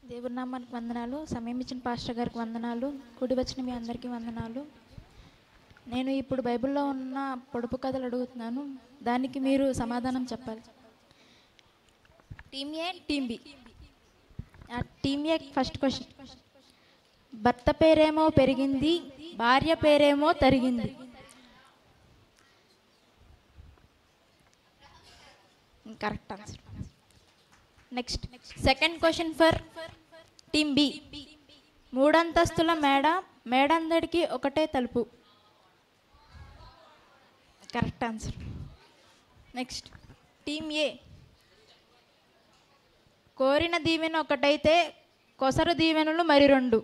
దేవుడి నామానికి వందనాలు. సమయం ఇచ్చిన పాస్టర్ గారికి వందనాలు. కూడి వచ్చిన మీ అందరికీ వందనాలు. నేను ఇప్పుడు బైబిల్లో ఉన్న పొడుపు కథలు అడుగుతున్నాను, దానికి మీరు సమాధానం చెప్పాలి. Team A, team B. Team A first question. భర్త పేరేమో పెరిగింది, భార్య పేరేమో తరిగింది. Correct answer. Next second question for team B. మూడంతస్తుల మేడ, మేడందడికి ఒకటే తలుపు. Correct answer. Next team A. కోరిన దీవెన ఒకటైతే కొసరు దీవెనలు మరి రెండు.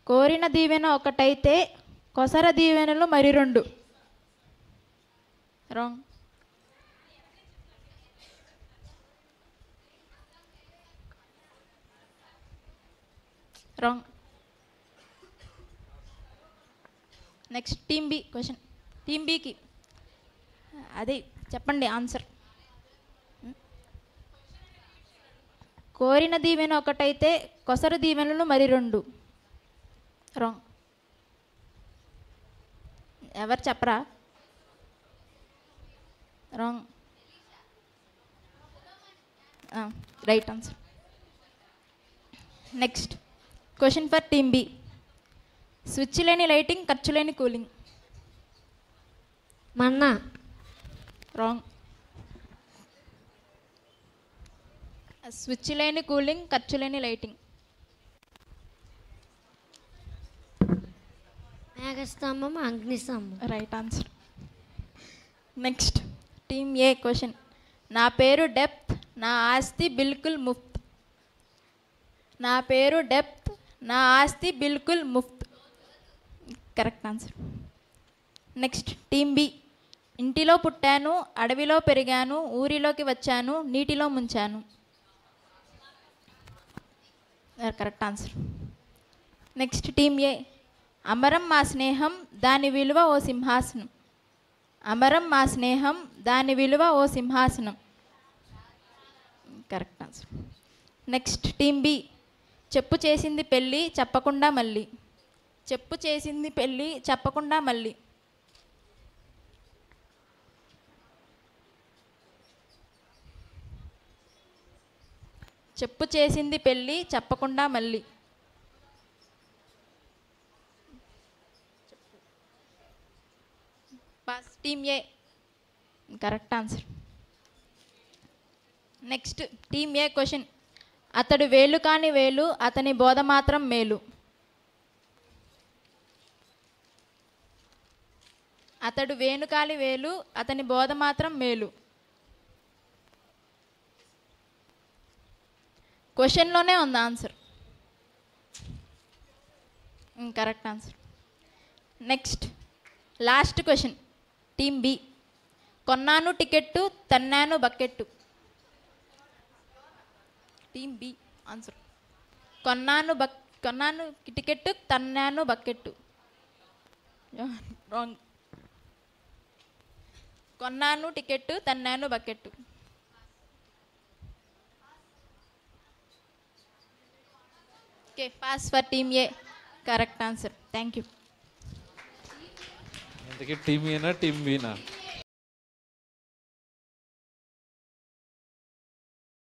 కోరిన దీవెన ఒకటైతే కొసర దీవెనలు మరి రెండు. Wrong. Wrong. Next team B question. Team బికి అదే చెప్పండి ఆన్సర్. కోరిన దీవెన ఒకటైతే కొసరు దీవెనలు మరి రెండు. రాంగ్. ఎవరు చెప్పరా? Wrong. Right answer. Next question for team B. Switch లేని లైటింగ్, ఖర్చు లేని కూలింగ్. మన్నా. రాంగ్. స్విచ్ లేని కూలింగ్, ఖర్చు లేని లైటింగ్. మేఘస్తంభం, అగ్నిస్తంభం. Right answer. Next team A question. నా పేరు డెప్త్, నా ఆస్తి బిల్కుల్ ముఫ్త్. నా పేరు డెప్త్, నా ఆస్తి బిల్కుల్ ముఫ్త్. Correct answer. Next team B. ఇంటిలో పుట్టాను, అడవిలో పెరిగాను, ఊరిలోకి వచ్చాను, నీటిలో ముంచాను. Correct answer. Next team A. అమరం మా స్నేహం, దాని విలువ ఓ సింహాసనం. అమరం మా స్నేహం, దాని విలువ ఓ సింహాసనం. Correct answer. Next team B. చెప్పు చేసింది పెళ్ళి, చెప్పకుండా మళ్ళీ. చెప్పు చేసింది పెళ్ళి, చెప్పకుండా మళ్ళీ. చెప్పు చేసింది పెళ్ళి, చెప్పకుండా మళ్ళీ. Pass. Team A. Correct answer. Next team A question. అతడు వేలు కాని వేలు, అతని బోధ మాత్రం మేలు. అతడు వేణుకాలి వేలు, అతని బోధ మాత్రం మేలు. క్వశ్చన్లోనే ఉంది answer. Correct answer. Next last question team B. కొన్నాను టికెట్టు, తన్నాను బకెట్టు. Team B answer. కొన్నాను టికెట్టు, తన్నాను బకెట్టు. రాంగ్. కొన్నాను టికెట్టు, తన్నాను bucket. Okay, pass for team A. Correct answer. Thank you. Team ఏనా టీమ్ బీనా?